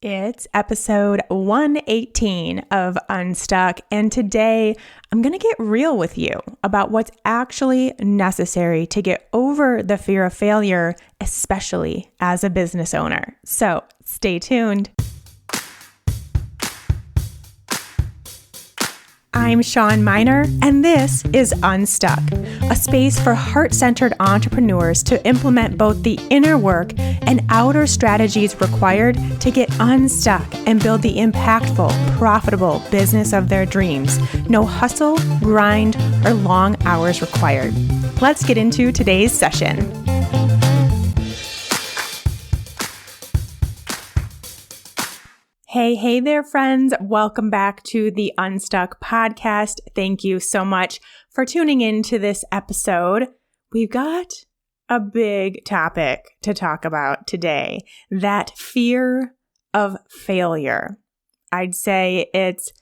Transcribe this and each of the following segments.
It's episode 118 of Unstuck, and today I'm going to get real with you about what's actually necessary to get over the fear of failure, especially as a business owner. So stay tuned. I'm Shawn Miner, and this is Unstuck, a space for heart-centered entrepreneurs to implement both the inner work and outer strategies required to get unstuck and build the impactful, profitable business of their dreams. No hustle, grind, or long hours required. Let's get into today's session. Hey there, friends. Welcome back to the Unstuck podcast. Thank you so much for tuning in to this episode. We've got a big topic to talk about today, that fear of failure. I'd say it's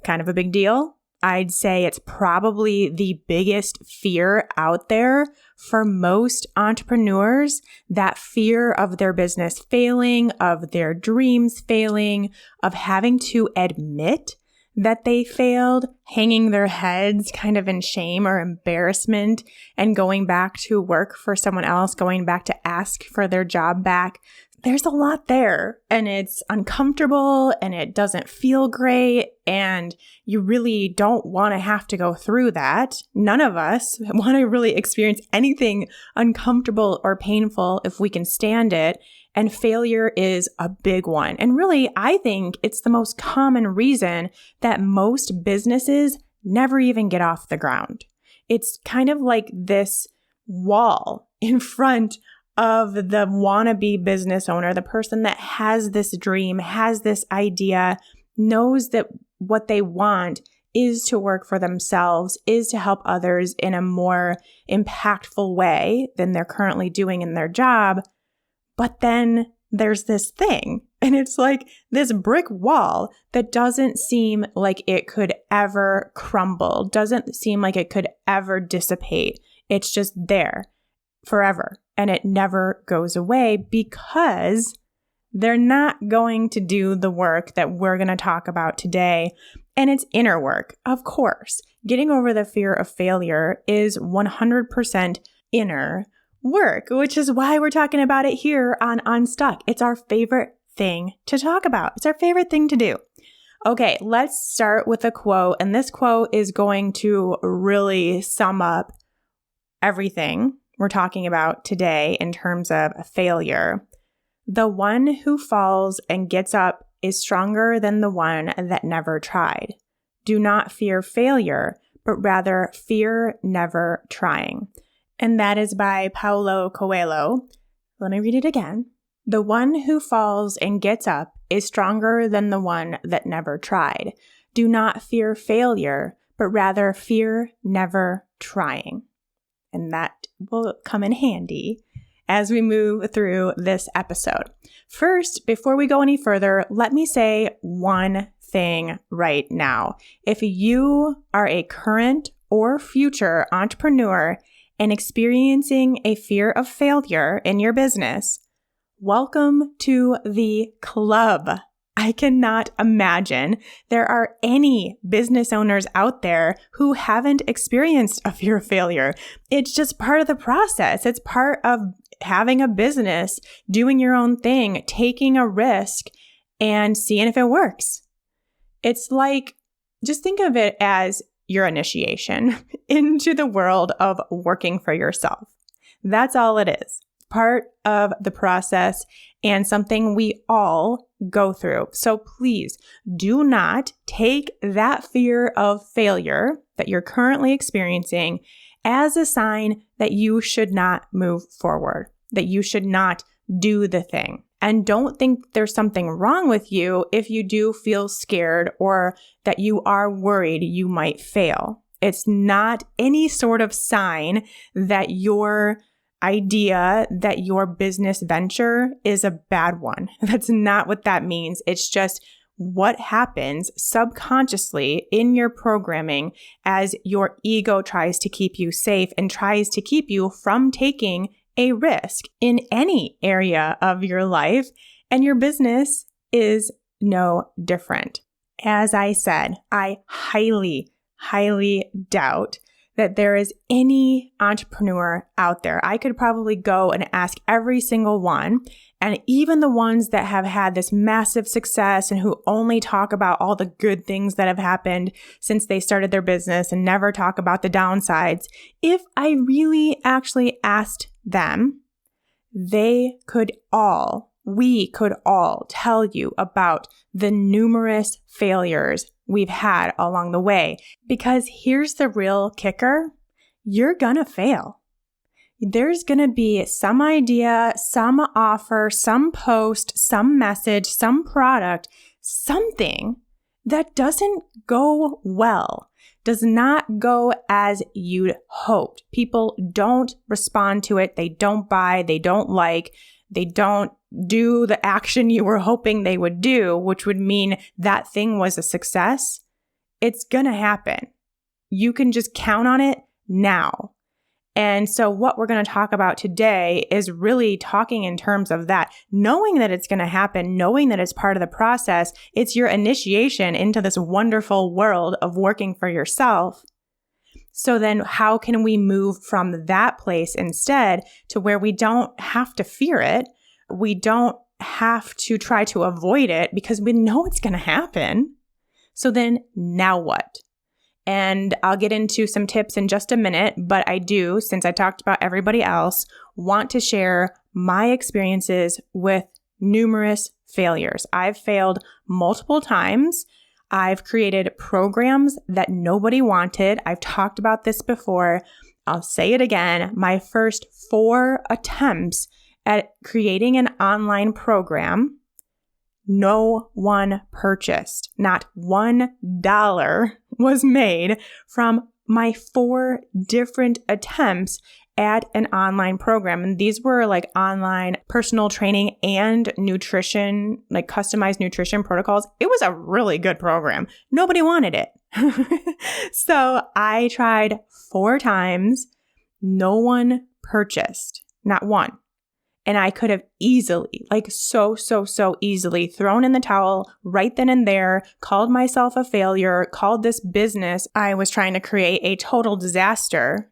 kind of a big deal. I'd say it's probably the biggest fear out there for most entrepreneurs, that fear of their business failing, of their dreams failing, of having to admit that they failed, hanging their heads kind of in shame or embarrassment and going back to work for someone else, going back to ask for their job back. There's a lot there, and it's uncomfortable and it doesn't feel great, and you really don't want to have to go through that. None of us want to really experience anything uncomfortable or painful if we can stand it, and failure is a big one. And really, I think it's the most common reason that most businesses never even get off the ground. It's kind of like this wall in front of the wannabe business owner, the person that has this dream, has this idea, knows that what they want is to work for themselves, is to help others in a more impactful way than they're currently doing in their job. But then there's this thing, and it's like this brick wall that doesn't seem like it could ever crumble, doesn't seem like it could ever dissipate. It's just there forever. And it never goes away because they're not going to do the work that we're going to talk about today. And it's inner work, of course. Getting over the fear of failure is 100% inner work, which is why we're talking about it here on Unstuck. It's our favorite thing to talk about. It's our favorite thing to do. Okay, let's start with a quote. And this quote is going to really sum up everything we're talking about today in terms of failure. The one who falls and gets up is stronger than the one that never tried. Do not fear failure, but rather fear never trying. And that is by Paulo Coelho. Let me read it again. The one who falls and gets up is stronger than the one that never tried. Do not fear failure, but rather fear never trying. And that will come in handy as we move through this episode. First, before we go any further, let me say one thing right now. If you are a current or future entrepreneur and experiencing a fear of failure in your business, welcome to the club. I cannot imagine there are any business owners out there who haven't experienced a fear of failure. It's just part of the process. It's part of having a business, doing your own thing, taking a risk, and seeing if it works. It's like, just think of it as your initiation into the world of working for yourself. That's all it is. Part of the process and something we all go through. So please do not take that fear of failure that you're currently experiencing as a sign that you should not move forward, that you should not do the thing. And don't think there's something wrong with you if you do feel scared or that you are worried you might fail. It's not any sort of sign that your idea, that your business venture is a bad one. That's not what that means. It's just what happens subconsciously in your programming as your ego tries to keep you safe and tries to keep you from taking a risk in any area of your life. And your business is no different. As I said, I highly doubt that there is any entrepreneur out there. I could probably go and ask every single one, and even the ones that have had this massive success and who only talk about all the good things that have happened since they started their business and never talk about the downsides. If I really actually asked them, we could all tell you about the numerous failures we've had along the way. Because here's the real kicker. You're gonna fail. There's gonna be some idea, some offer, some post, some message, some product, something that doesn't go well, does not go as you'd hoped. People don't respond to it. They don't buy, they don't like, they don't do the action you were hoping they would do, which would mean that thing was a success. It's going to happen. You can just count on it now. And so what we're going to talk about today is really talking in terms of that, knowing that it's going to happen, knowing that it's part of the process. It's your initiation into this wonderful world of working for yourself. So then how can we move from that place instead to where we don't have to fear it? We don't have to try to avoid it because we know it's going to happen. So then now what? And I'll get into some tips in just a minute, but I do, since I talked about everybody else, want to share my experiences with numerous failures. I've failed multiple times. I've created programs that nobody wanted. I've talked about this before. I'll say it again. My first 4 attempts at creating an online program, no one purchased. Not $1 was made from my 4 different attempts at an online program. And these were like online personal training and nutrition, like customized nutrition protocols. It was a really good program. Nobody wanted it. So I tried 4 times. No one purchased, not one. And I could have easily, like so easily thrown in the towel right then and there, called myself a failure, called this business I was trying to create a total disaster,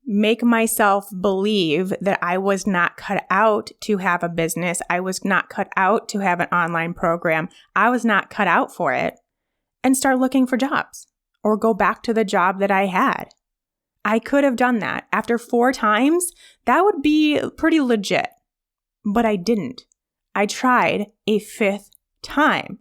make myself believe that I was not cut out to have a business. I was not cut out to have an online program. I was not cut out for it, and start looking for jobs or go back to the job that I had. I could have done that. After 4 times, that would be pretty legit, but I didn't. I tried a 5th time,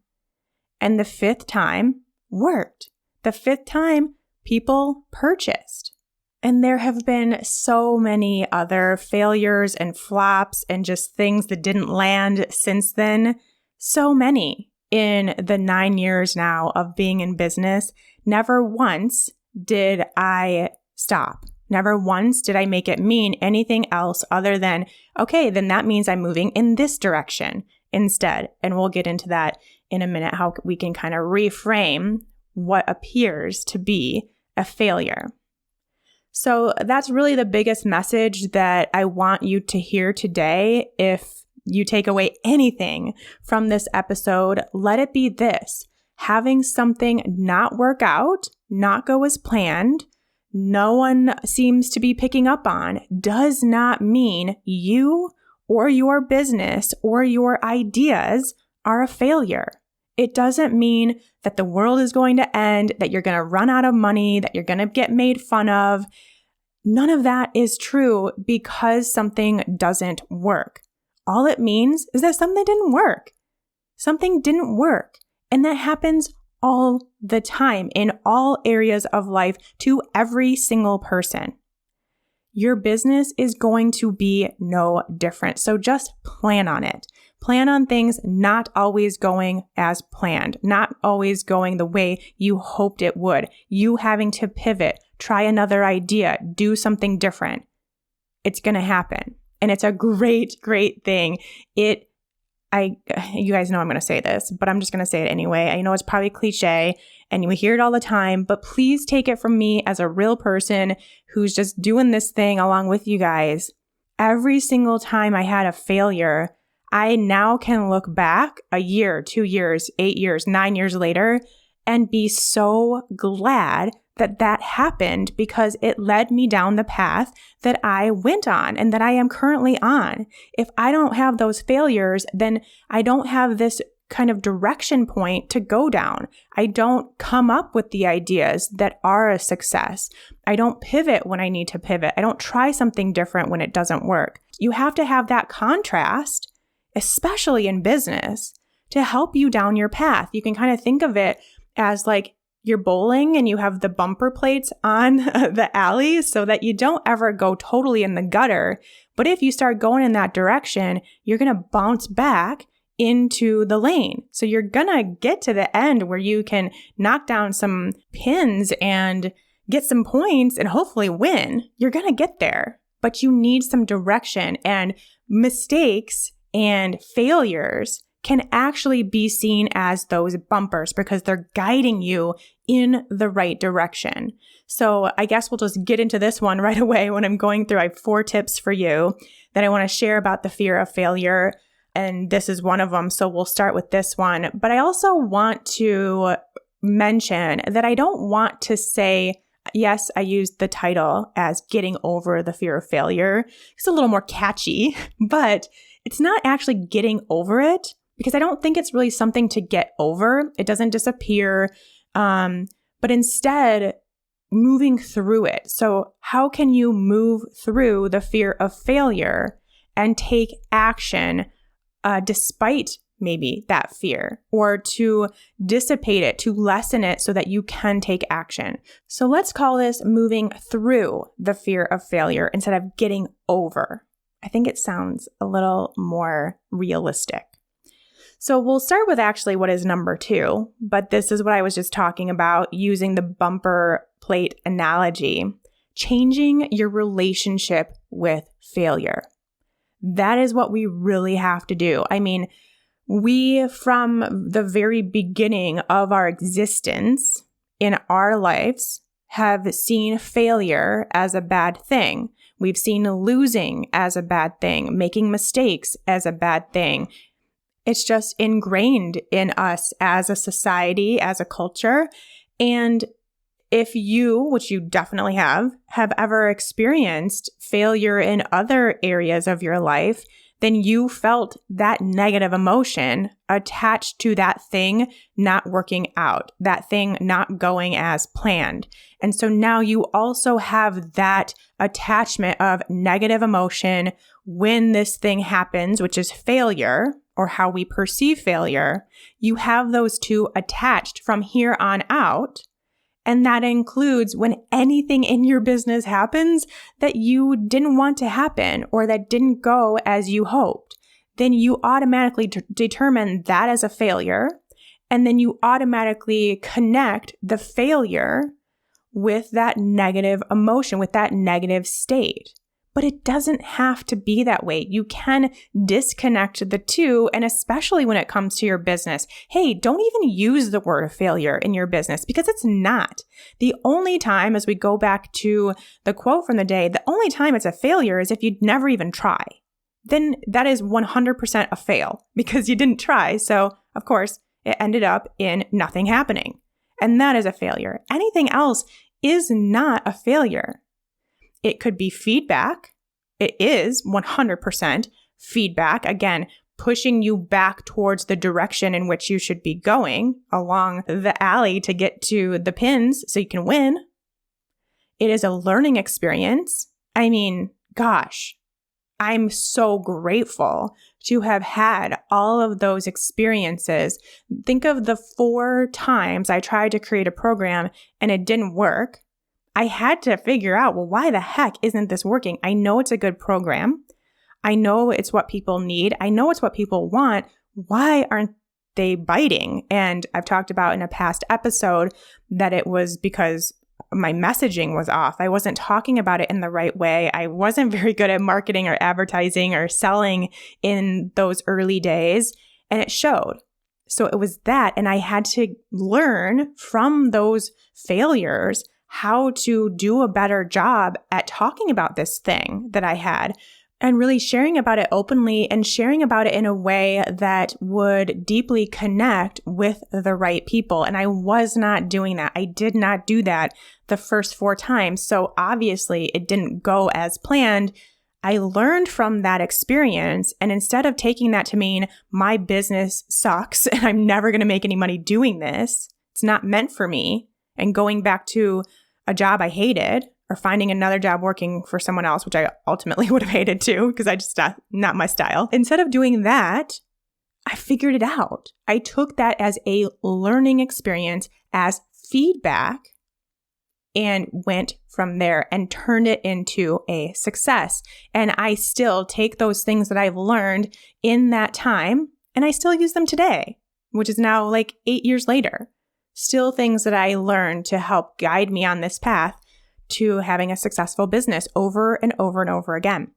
and the 5th time worked. The 5th time, people purchased. And there have been so many other failures and flops and just things that didn't land since then. So many in the 9 years now of being in business. Never once did I stop. Never once did I make it mean anything else other than, okay, then that means I'm moving in this direction instead. And we'll get into that in a minute, how we can kind of reframe what appears to be a failure. So that's really the biggest message that I want you to hear today. If you take away anything from this episode, let it be this: having something not work out, not go as planned, no one seems to be picking up on, does not mean you or your business or your ideas are a failure. It doesn't mean that the world is going to end, that you're going to run out of money, that you're going to get made fun of. None of that is true because something doesn't work. All it means is that something didn't work. Something didn't work. And that happens all the time in all areas of life to every single person. Your business is going to be no different. So just plan on it. Plan on things not always going as planned, not always going the way you hoped it would. You having to pivot, try another idea, do something different. It's going to happen. And it's a great thing. You guys know I'm going to say this, but I'm just going to say it anyway. I know it's probably cliche and we hear it all the time, but please take it from me as a real person who's just doing this thing along with you guys. Every single time I had a failure, I now can look back a year, 2 years, 8 years, 9 years later and be so glad that that happened because it led me down the path that I went on and that I am currently on. If I don't have those failures, then I don't have this kind of direction point to go down. I don't come up with the ideas that are a success. I don't pivot when I need to pivot. I don't try something different when it doesn't work. You have to have that contrast, especially in business, to help you down your path. You can kind of think of it as like you're bowling and you have the bumper plates on the alley so that you don't ever go totally in the gutter. But if you start going in that direction, you're going to bounce back into the lane. So you're going to get to the end where you can knock down some pins and get some points and hopefully win. You're going to get there, but you need some direction, and mistakes and failures can actually be seen as those bumpers because they're guiding you in the right direction. So I guess we'll just get into this one right away when I'm going through. I have 4 tips for you that I want to share about the fear of failure. And this is one of them. So we'll start with this one. But I also want to mention that I don't want to say, yes, I used the title as getting over the fear of failure. It's a little more catchy, but it's not actually getting over it because I don't think it's really something to get over. It doesn't disappear, but instead moving through it. So how can you move through the fear of failure and take action despite maybe that fear, or to dissipate it, to lessen it so that you can take action? So let's call this moving through the fear of failure instead of getting over. I think it sounds a little more realistic. So we'll start with actually what is number 2, but this is what I was just talking about using the bumper plate analogy, changing your relationship with failure. That is what we really have to do. I mean, we, from the very beginning of our existence in our lives, have seen failure as a bad thing. We've seen losing as a bad thing, making mistakes as a bad thing. It's just ingrained in us as a society, as a culture. And if you, which you definitely have ever experienced failure in other areas of your life, then you felt that negative emotion attached to that thing not working out, that thing not going as planned. And so now you also have that attachment of negative emotion when this thing happens, which is failure, or how we perceive failure. You have those two attached from here on out. And that includes when anything in your business happens that you didn't want to happen or that didn't go as you hoped, then you automatically determine that as a failure. And then you automatically connect the failure with that negative emotion, with that negative state. But it doesn't have to be that way. You can disconnect the two, and especially when it comes to your business. Hey, don't even use the word failure in your business because it's not. The only time, as we go back to the quote from the day, the only time it's a failure is if you never even try. Then that is 100% a fail because you didn't try. So, of course, it ended up in nothing happening. And that is a failure. Anything else is not a failure. It could be feedback. It is 100% feedback. Again, pushing you back towards the direction in which you should be going along the alley to get to the pins so you can win. It is a learning experience. I mean, gosh, I'm so grateful to have had all of those experiences. Think of the 4 times I tried to create a program and it didn't work. I had to figure out, well, why the heck isn't this working? I know it's a good program. I know it's what people need. I know it's what people want. Why aren't they biting? And I've talked about in a past episode that it was because my messaging was off. I wasn't talking about it in the right way. I wasn't very good at marketing or advertising or selling in those early days, and it showed. So it was that, and I had to learn from those failures how to do a better job at talking about this thing that I had and really sharing about it openly and sharing about it in a way that would deeply connect with the right people. And I was not doing that. I did not do that the first 4 times. So obviously it didn't go as planned. I learned from that experience. And instead of taking that to mean my business sucks and I'm never going to make any money doing this, it's not meant for me, and going back to a job I hated, or finding another job working for someone else, which I ultimately would have hated too, because I just, not my style. Instead of doing that, I figured it out. I took that as a learning experience, as feedback, and went from there and turned it into a success. And I still take those things that I've learned in that time, and I still use them today, which is now like 8 years later. Still things that I learned to help guide me on this path to having a successful business over and over and over again.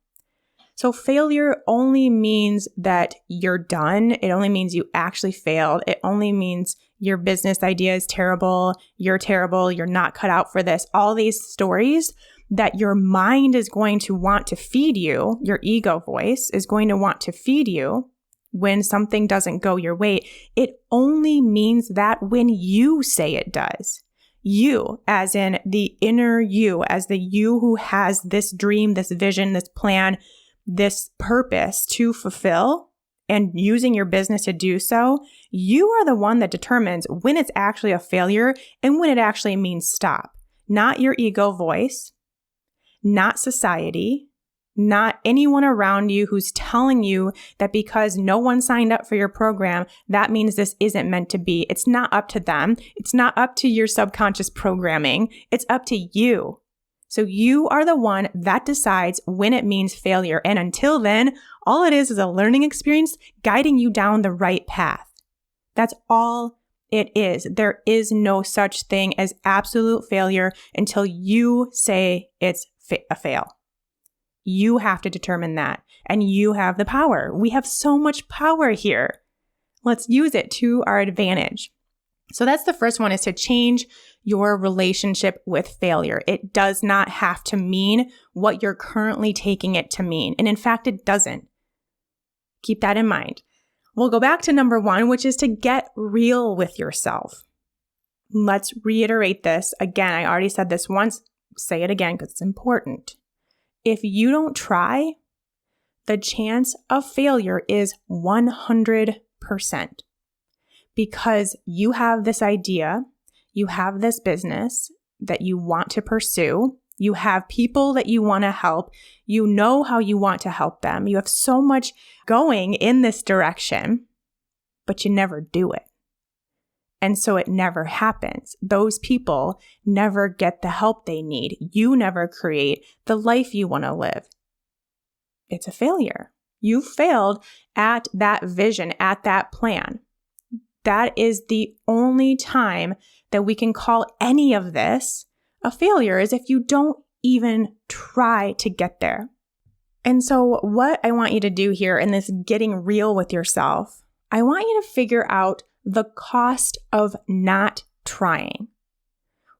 So failure only means that you're done. It only means you actually failed. It only means your business idea is terrible. You're not cut out for this. All these stories that your mind is going to want to feed you, your ego voice is going to want to feed you when something doesn't go your way. It only means that when you say it does. You, as in the inner you, as the you who has this dream, this vision, this plan, this purpose to fulfill, and using your business to do so, you are the one that determines when it's actually a failure and when it actually means stop. Not your ego voice, not society, not anyone around you who's telling you that because no one signed up for your program, that means this isn't meant to be. It's not up to them. It's not up to your subconscious programming. It's up to you. So you are the one that decides when it means failure. And until then, all it is a learning experience guiding you down the right path. That's all it is. There is no such thing as absolute failure until you say it's a fail. You have to determine that, and you have the power. We have so much power here. Let's use it to our advantage. So that's the first one, is to change your relationship with failure. It does not have to mean what you're currently taking it to mean. And in fact, it doesn't. Keep that in mind. We'll go back to number 1, which is to get real with yourself. Let's reiterate this. Again, I already said this once. Say it again because it's important. If you don't try, the chance of failure is 100%. Because you have this idea, you have this business that you want to pursue, you have people that you want to help, you know how you want to help them, you have so much going in this direction, but you never do it. And so it never happens. Those people never get the help they need. You never create the life you want to live. It's a failure. You failed at that vision, at that plan. That is the only time that we can call any of this a failure, is if you don't even try to get there. And so what I want you to do here in this getting real with yourself, I want you to figure out the cost of not trying.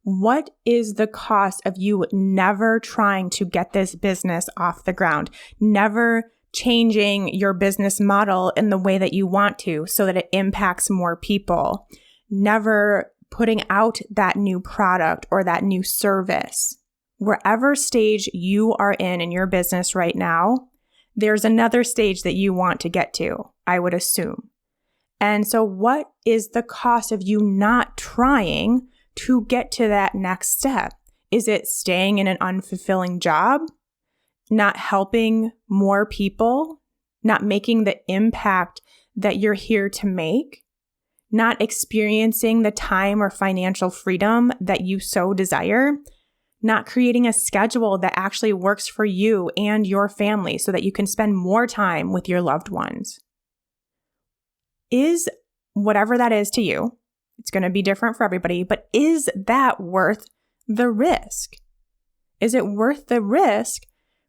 What is the cost of you never trying to get this business off the ground? Never changing your business model in the way that you want to so that it impacts more people? Never putting out that new product or that new service? Wherever stage you are in your business right now, there's another stage that you want to get to, I would assume. And so what is the cost of you not trying to get to that next step? Is it staying in an unfulfilling job? Not helping more people? Not making the impact that you're here to make? Not experiencing the time or financial freedom that you so desire? Not creating a schedule that actually works for you and your family so that you can spend more time with your loved ones? Is whatever that is to you, it's going to be different for everybody, but is that worth the risk? Is it worth the risk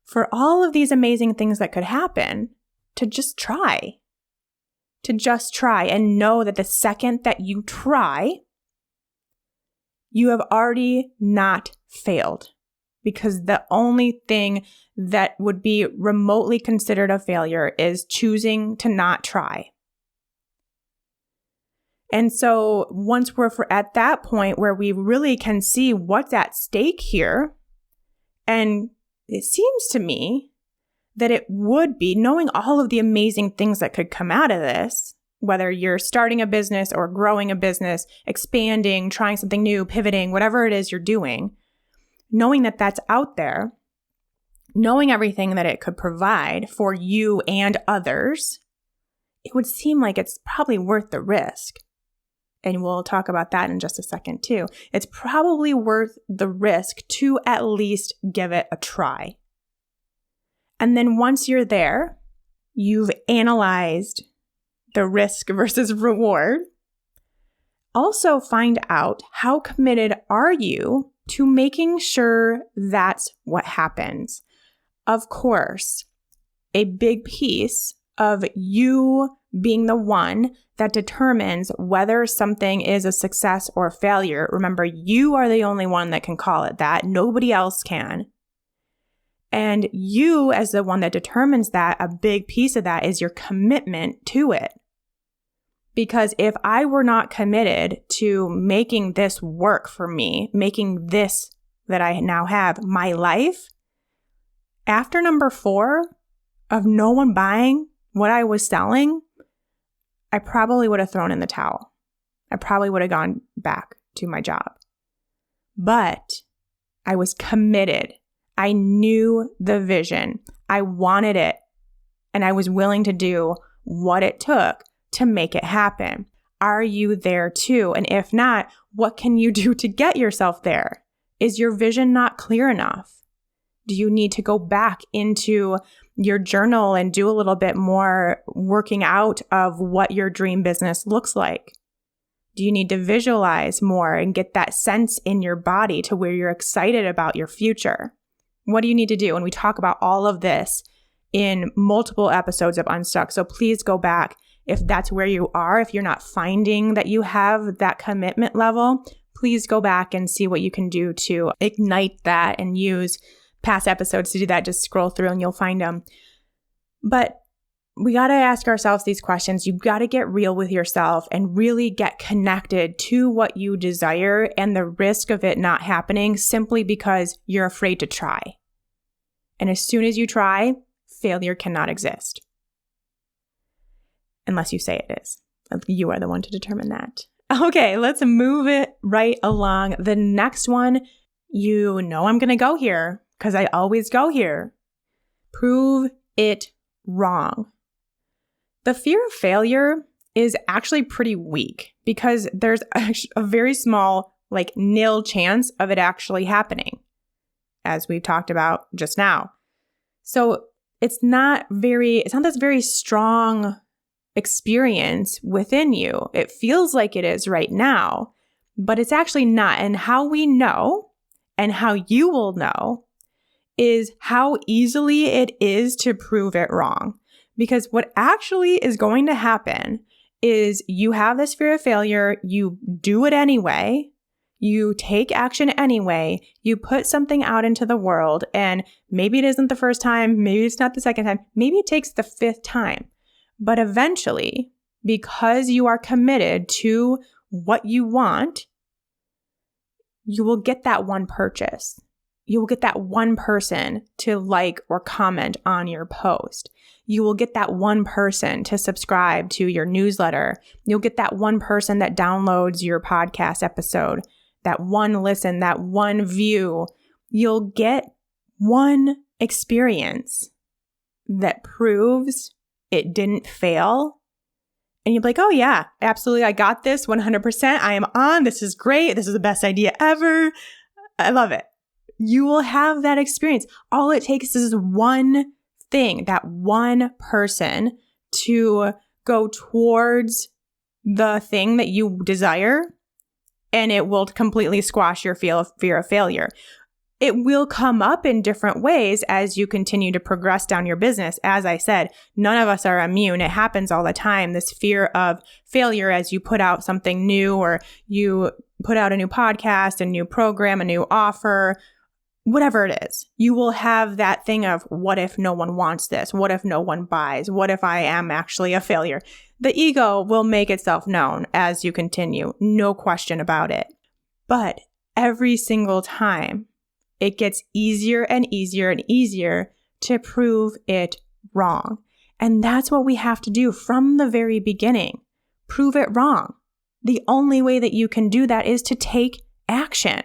for all of these amazing things that could happen to just try? To just try and know that the second that you try, you have already not failed. because the only thing that would be remotely considered a failure is choosing to not try. And so once we're at that point where we really can see what's at stake here, and it seems to me that it would be, knowing all of the amazing things that could come out of this, whether you're starting a business or growing a business, expanding, trying something new, pivoting, whatever it is you're doing, knowing that that's out there, knowing everything that it could provide for you and others, it would seem like it's probably worth the risk. And we'll talk about that in just a second too. It's probably worth the risk to at least give it a try. And then once you're there, you've analyzed the risk versus reward. Also find out how committed are you to making sure that's what happens. Of course, a big piece of you being the one that determines whether something is a success or a failure. Remember, you are the only one that can call it that. Nobody else can. And you, as the one that determines that, a big piece of that is your commitment to it. Because if I were not committed to making this work for me, making this that I now have my life, after number 4 of no one buying what I was selling, I probably would have thrown in the towel. I probably would have gone back to my job. But I was committed. I knew the vision. I wanted it. And I was willing to do what it took to make it happen. Are you there too? And if not, what can you do to get yourself there? Is your vision not clear enough? Do you need to go back into your journal and do a little bit more working out of what your dream business looks like? Do you need to visualize more and get that sense in your body to where you're excited about your future? What do you need to do? And we talk about all of this in multiple episodes of Unstuck. So please go back if that's where you are. If you're not finding that you have that commitment level, please go back and see what you can do to ignite that and use past episodes to do that. Just scroll through and you'll find them. But we got to ask ourselves these questions. You've got to get real with yourself and really get connected to what you desire and the risk of it not happening simply because you're afraid to try. And as soon as you try, failure cannot exist. Unless you say it is. You are the one to determine that. Okay, let's move it right along. The next one, you know I'm going to go here because I always go here. Prove it wrong. The fear of failure is actually pretty weak because there's a very small, nil chance of it actually happening, as we've talked about just now. So it's not this very strong experience within you. It feels like it is right now, but it's actually not. And how we know and how you will know is how easily it is to prove it wrong. Because what actually is going to happen is you have this fear of failure, you do it anyway, you take action anyway, you put something out into the world, and maybe it isn't the first time, maybe it's not the second time, maybe it takes the 5th time. But eventually, because you are committed to what you want, you will get that one purchase. You will get that one person to like or comment on your post. You will get that one person to subscribe to your newsletter. You'll get that one person that downloads your podcast episode, that one listen, that one view. You'll get one experience that proves it didn't fail. And you'll be like, oh yeah, absolutely. I got this 100%. I am on. This is great. This is the best idea ever. I love it. You will have that experience. All it takes is one thing, that one person to go towards the thing that you desire, and it will completely squash your fear of failure. It will come up in different ways as you continue to progress down your business. As I said, none of us are immune. It happens all the time. This fear of failure as you put out something new, or you put out a new podcast, a new program, a new offer, whatever it is, you will have that thing of, what if no one wants this? What if no one buys? What if I am actually a failure? The ego will make itself known as you continue, no question about it. But every single time, it gets easier and easier and easier to prove it wrong. And that's what we have to do from the very beginning. Prove it wrong. The only way that you can do that is to take action.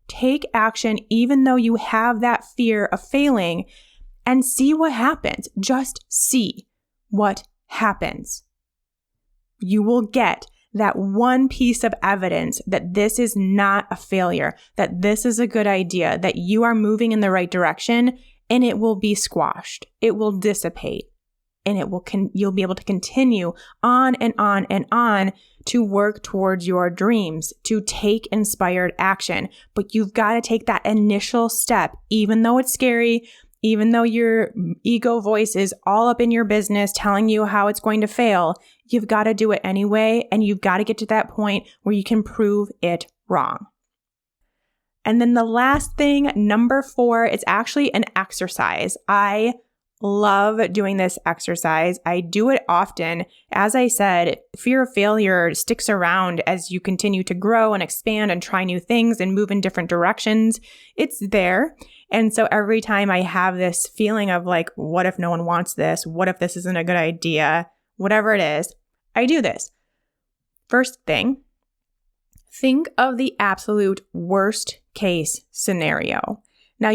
Take action even though you have that fear of failing, and see what happens. Just see what happens. You will get that one piece of evidence that this is not a failure, that this is a good idea, that you are moving in the right direction, and it will be squashed. It will dissipate, and you'll be able to continue on and on and on to work towards your dreams, to take inspired action. But you've got to take that initial step, even though it's scary, even though your ego voice is all up in your business telling you how it's going to fail. You've got to do it anyway, and you've got to get to that point where you can prove it wrong. And then the last thing, number 4, it's actually an exercise. I love doing this exercise. I do it often. As I said, fear of failure sticks around as you continue to grow and expand and try new things and move in different directions. It's there. And so every time I have this feeling of like, what if no one wants this? What if this isn't a good idea? Whatever it is, I do this. First thing, think of the absolute worst case scenario. Now,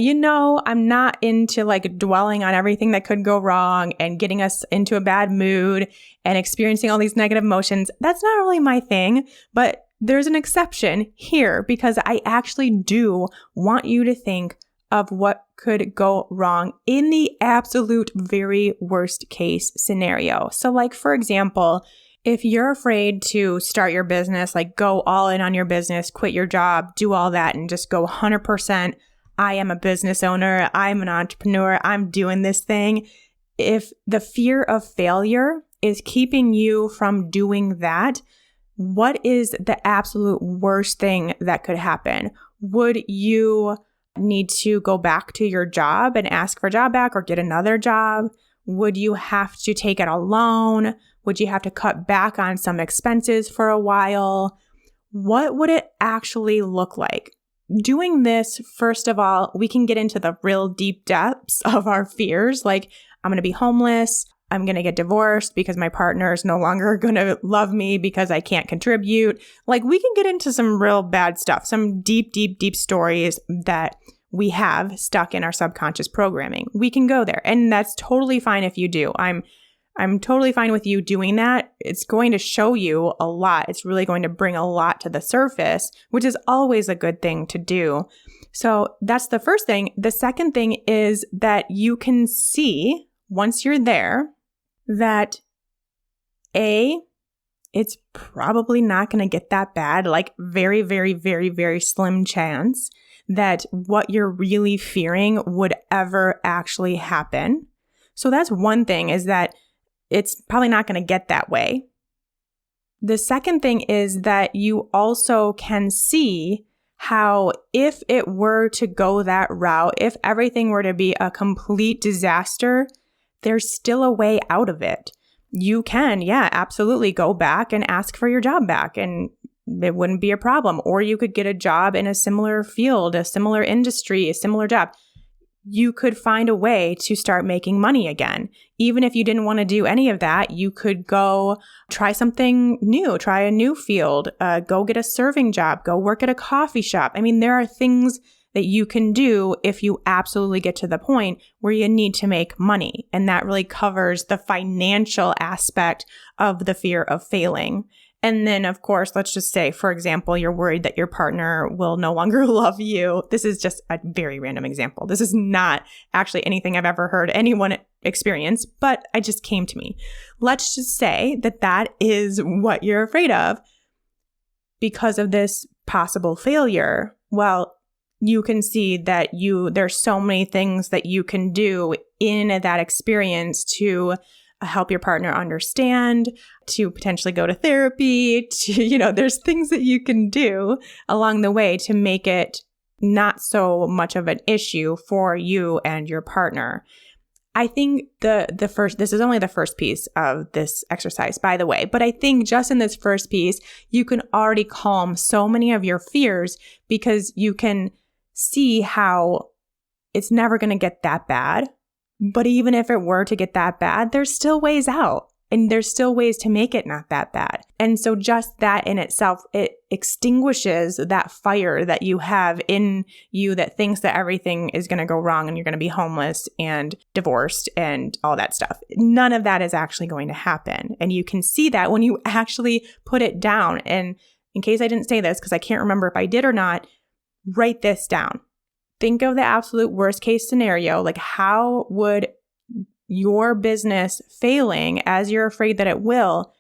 I'm not into like dwelling on everything that could go wrong and getting us into a bad mood and experiencing all these negative emotions. That's not really my thing, but there's an exception here because I actually do want you to think of what could go wrong in the absolute very worst case scenario. So like, for example, if you're afraid to start your business, like go all in on your business, quit your job, do all that and just go 100%, I am a business owner, I'm an entrepreneur, I'm doing this thing. If the fear of failure is keeping you from doing that, what is the absolute worst thing that could happen? Would you need to go back to your job and ask for a job back or get another job? Would you have to take out a loan? Would you have to cut back on some expenses for a while? What would it actually look like? Doing this, first of all, we can get into the real deep depths of our fears. Like, I'm going to be homeless. I'm going to get divorced because my partner is no longer going to love me because I can't contribute. Like, we can get into some real bad stuff, some deep, deep, deep stories that we have stuck in our subconscious programming. We can go there, and that's totally fine if you do. I'm totally fine with you doing that. It's going to show you a lot. It's really going to bring a lot to the surface, which is always a good thing to do. So that's the first thing. The second thing is that you can see, once you're there, that it's probably not going to get that bad, like very, very, very, very slim chance that what you're really fearing would ever actually happen. So that's one thing, is that it's probably not going to get that way. The second thing is that you also can see how if it were to go that route, if everything were to be a complete disaster, there's still a way out of it. You can, absolutely go back and ask for your job back, and it wouldn't be a problem. Or you could get a job in a similar field, a similar industry, a similar job. You could find a way to start making money again. Even if you didn't want to do any of that, you could go try something new, try a new field, go get a serving job, go work at a coffee shop. I mean, there are things that you can do if you absolutely get to the point where you need to make money. And that really covers the financial aspect of the fear of failing. And then, of course, let's just say, for example, you're worried that your partner will no longer love you. This is just a very random example. This is not actually anything I've ever heard anyone experience, but it just came to me. Let's just say that that is what you're afraid of because of this possible failure. Well, you can see that there's so many things that you can do in that experience to help your partner understand, to potentially go to therapy, there's things that you can do along the way to make it not so much of an issue for you and your partner. I think this is only the first piece of this exercise, by the way, but I think just in this first piece, you can already calm so many of your fears because you can see how it's never going to get that bad. But even if it were to get that bad, there's still ways out. And there's still ways to make it not that bad. And so just that in itself, it extinguishes that fire that you have in you that thinks that everything is going to go wrong and you're going to be homeless and divorced and all that stuff. None of that is actually going to happen. And you can see that when you actually put it down. And in case I didn't say this, because I can't remember if I did or not, write this down. Think of the absolute worst case scenario. Like, how would your business failing, as you're afraid that it will,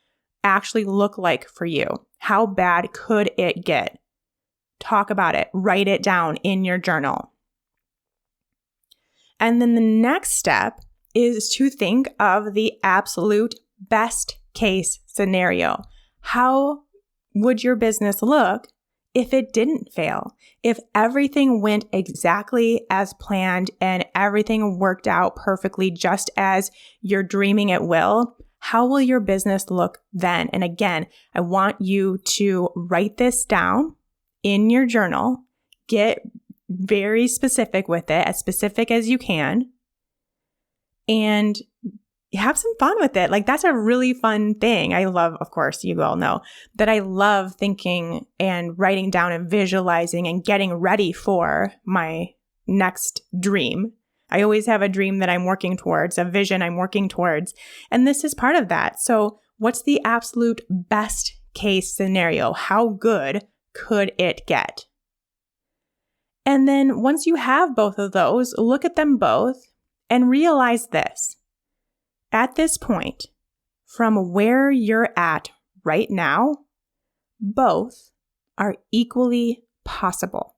actually look like for you? How bad could it get? Talk about it. Write it down in your journal. And then the next step is to think of the absolute best case scenario. How would your business look if it didn't fail? If everything went exactly as planned and everything worked out perfectly just as you're dreaming it will, how will your business look then? And again, I want you to write this down in your journal. Get very specific with it, as specific as you can, and have some fun with it. Like, that's a really fun thing. I love, of course, you all know that I love thinking and writing down and visualizing and getting ready for my next dream. I always have a dream that I'm working towards, a vision I'm working towards, and this is part of that. So what's the absolute best case scenario? How good could it get? And then once you have both of those, look at them both and realize this. At this point, from where you're at right now, both are equally possible.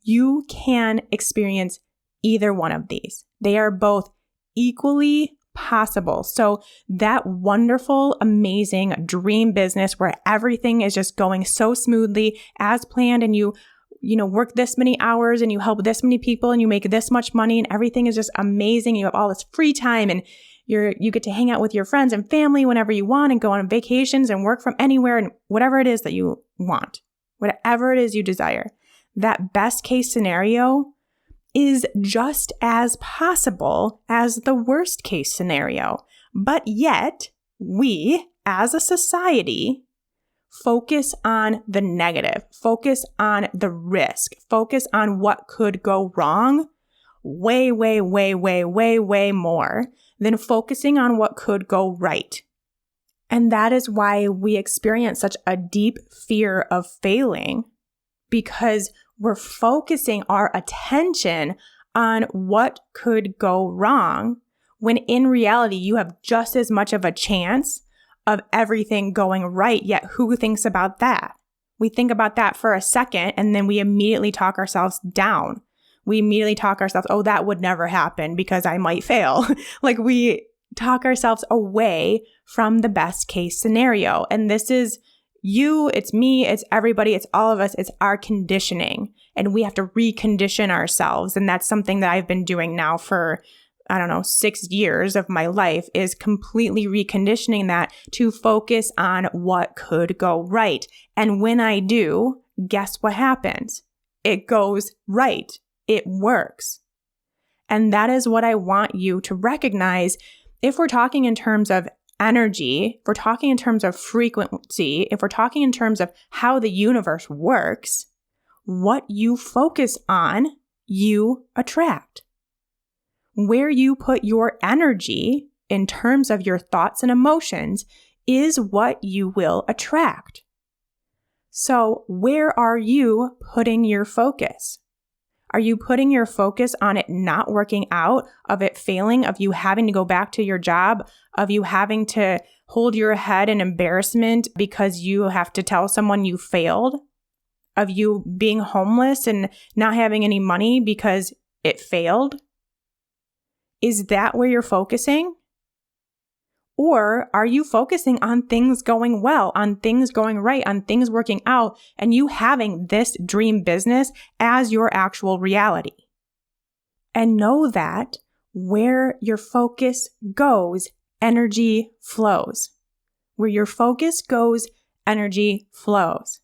You can experience either one of these. They are both equally possible. So that wonderful, amazing dream business where everything is just going so smoothly as planned, and you work this many hours and you help this many people and you make this much money and everything is just amazing. You have all this free time and you get to hang out with your friends and family whenever you want and go on vacations and work from anywhere and whatever it is that you want, whatever it is you desire. That best case scenario is just as possible as the worst case scenario. But yet, we as a society focus on the negative, focus on the risk, focus on what could go wrong way, way, way, way, way, way more than focusing on what could go right. And that is why we experience such a deep fear of failing, because we're focusing our attention on what could go wrong, when in reality, you have just as much of a chance of everything going right. Yet who thinks about that? We think about that for a second and then we immediately talk ourselves down. We immediately talk ourselves, oh, that would never happen because I might fail. Like, we talk ourselves away from the best case scenario. And this is you, it's me, it's everybody, it's all of us, it's our conditioning. And we have to recondition ourselves. And that's something that I've been doing now for 6 years of my life, is completely reconditioning that to focus on what could go right. And when I do, guess what happens? It goes right. It works. And that is what I want you to recognize. If we're talking in terms of energy, if we're talking in terms of frequency, if we're talking in terms of how the universe works, what you focus on, you attract. Where you put your energy in terms of your thoughts and emotions is what you will attract. So where are you putting your focus? Are you putting your focus on it not working out, of it failing, of you having to go back to your job, of you having to hold your head in embarrassment because you have to tell someone you failed, of you being homeless and not having any money because it failed? Is that where you're focusing? Or are you focusing on things going well, on things going right, on things working out, and you having this dream business as your actual reality? And know that where your focus goes, energy flows. Where your focus goes, energy flows.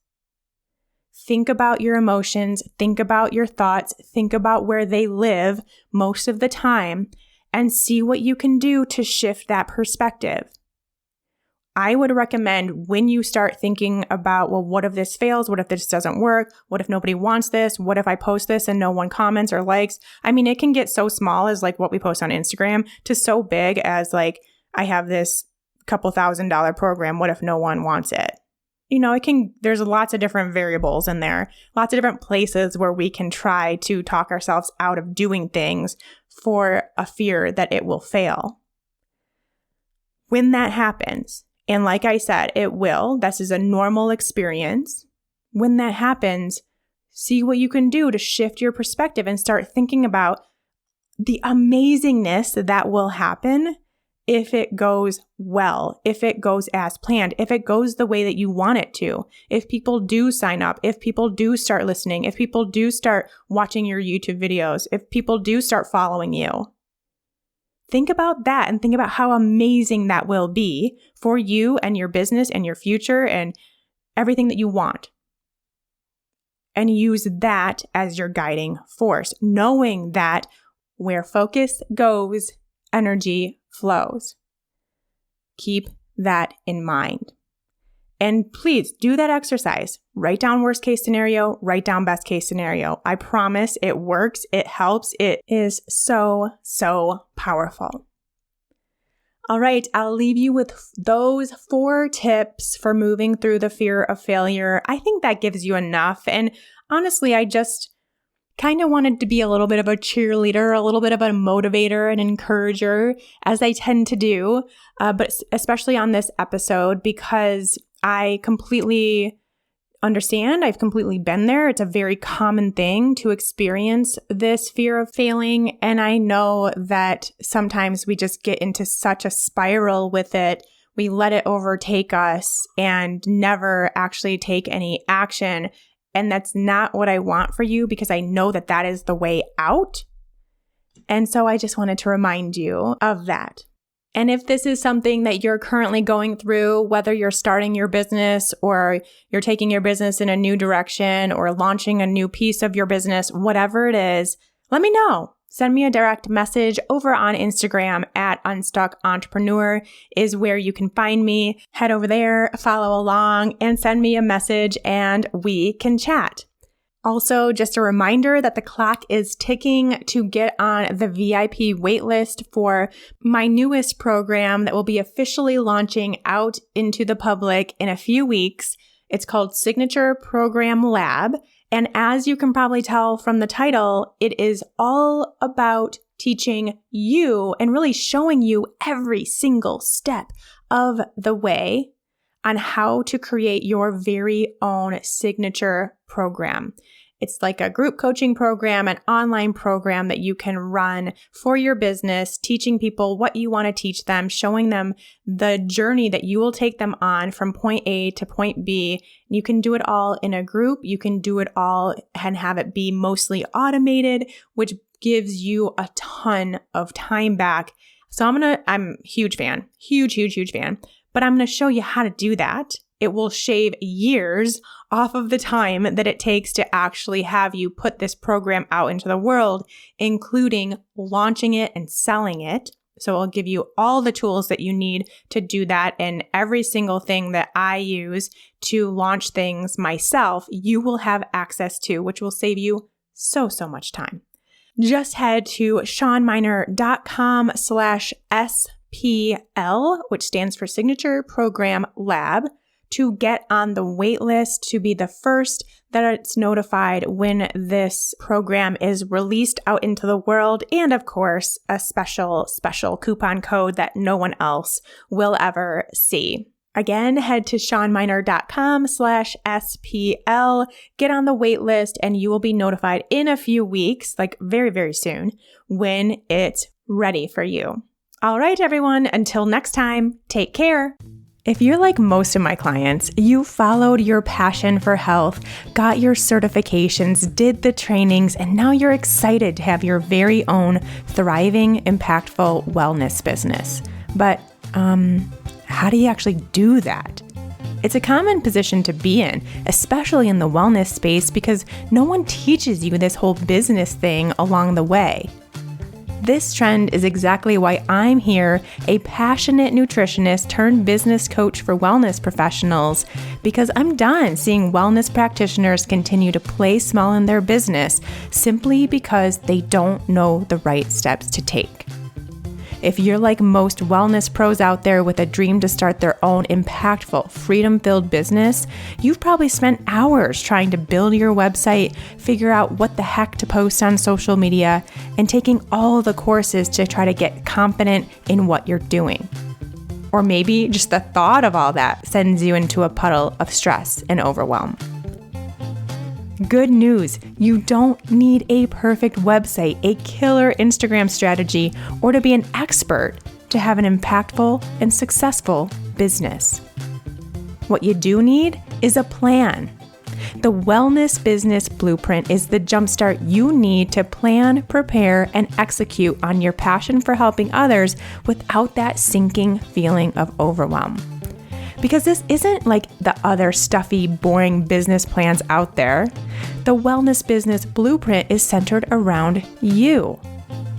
Think about your emotions, think about your thoughts, think about where they live most of the time, and see what you can do to shift that perspective. I would recommend when you start thinking about, well, what if this fails? What if this doesn't work? What if nobody wants this? What if I post this and no one comments or likes? I mean, it can get so small as like what we post on Instagram to so big as like, I have this couple $1,000 program. What if no one wants it? You know, there's lots of different variables in there, lots of different places where we can try to talk ourselves out of doing things for a fear that it will fail. When that happens, and like I said, it will, this is a normal experience. When that happens, see what you can do to shift your perspective and start thinking about the amazingness that will happen if it goes well, if it goes as planned, if it goes the way that you want it to, if people do sign up, if people do start listening, if people do start watching your YouTube videos, if people do start following you. Think about that and think about how amazing that will be for you and your business and your future and everything that you want. And use that as your guiding force, knowing that where focus goes, energy flows. Keep that in mind. And please do that exercise. Write down worst case scenario, write down best case scenario. I promise it works, it helps, it is so, so powerful. All right, I'll leave you with those 4 tips for moving through the fear of failure. I think that gives you enough. And honestly, I just kind of wanted to be a little bit of a cheerleader, a little bit of a motivator, an encourager, as I tend to do, but especially on this episode because I completely understand. I've completely been there. It's a very common thing to experience this fear of failing. And I know that sometimes we just get into such a spiral with it. We let it overtake us and never actually take any action. And that's not what I want for you because I know that that is the way out. And so I just wanted to remind you of that. And if this is something that you're currently going through, whether you're starting your business or you're taking your business in a new direction or launching a new piece of your business, whatever it is, let me know. Send me a direct message over on Instagram at UnstuckEntrepreneur is where you can find me. Head over there, follow along, and send me a message and we can chat. Also, just a reminder that the clock is ticking to get on the VIP waitlist for my newest program that will be officially launching out into the public in a few weeks. It's called Signature Program Lab. And as you can probably tell from the title, it is all about teaching you and really showing you every single step of the way on how to create your very own signature program. It's like a group coaching program, an online program that you can run for your business, teaching people what you want to teach them, showing them the journey that you will take them on from point A to point B. You can do it all in a group. You can do it all and have it be mostly automated, which gives you a ton of time back. So I'm a huge fan, huge fan, but I'm going to show you how to do that. It will shave years off of the time that it takes to actually have you put this program out into the world, including launching it and selling it. So I'll give you all the tools that you need to do that, and every single thing that I use to launch things myself, you will have access to, which will save you so much time. Just head to SeanMiner.com/SPL, which stands for Signature Program Lab, to get on the wait list, to be the first that it's notified when this program is released out into the world, and of course, a special coupon code that no one else will ever see. Again, head to SeanMiner.com/SPL, get on the wait list, and you will be notified in a few weeks, like very soon, when it's ready for you. All right, everyone, until next time, take care. If you're like most of my clients, you followed your passion for health, got your certifications, did the trainings, and now you're excited to have your very own thriving, impactful wellness business. But how do you actually do that? It's a common position to be in, especially in the wellness space, because no one teaches you this whole business thing along the way. This trend is exactly why I'm here, a passionate nutritionist turned business coach for wellness professionals, because I'm done seeing wellness practitioners continue to play small in their business simply because they don't know the right steps to take. If you're like most wellness pros out there with a dream to start their own impactful, freedom-filled business, you've probably spent hours trying to build your website, figure out what the heck to post on social media, and taking all the courses to try to get confident in what you're doing. Or maybe just the thought of all that sends you into a puddle of stress and overwhelm. Good news, you don't need a perfect website, a killer Instagram strategy, or to be an expert to have an impactful and successful business. What you do need is a plan. The Wellness Business Blueprint is the jumpstart you need to plan, prepare, and execute on your passion for helping others without that sinking feeling of overwhelm. Because this isn't like the other stuffy, boring business plans out there. The Wellness Business Blueprint is centered around you.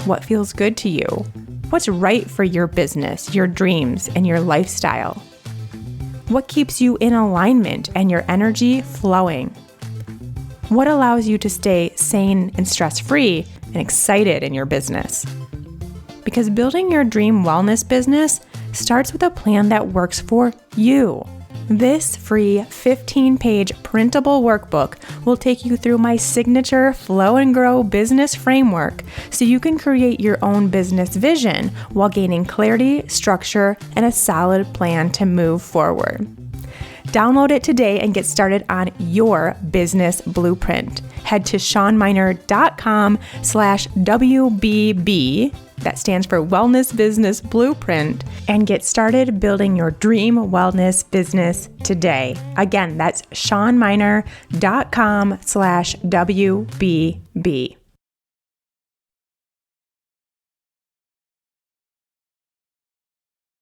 What feels good to you? What's right for your business, your dreams, and your lifestyle? What keeps you in alignment and your energy flowing? What allows you to stay sane and stress-free and excited in your business? Because building your dream wellness business starts with a plan that works for you. This free 15-page printable workbook will take you through my signature Flow and Grow business framework so you can create your own business vision while gaining clarity, structure, and a solid plan to move forward. Download it today and get started on your business blueprint. Head to SeanMiner.com/WBB, that stands for Wellness Business Blueprint, and get started building your dream wellness business today. Again, that's SeanMiner.com/WBB.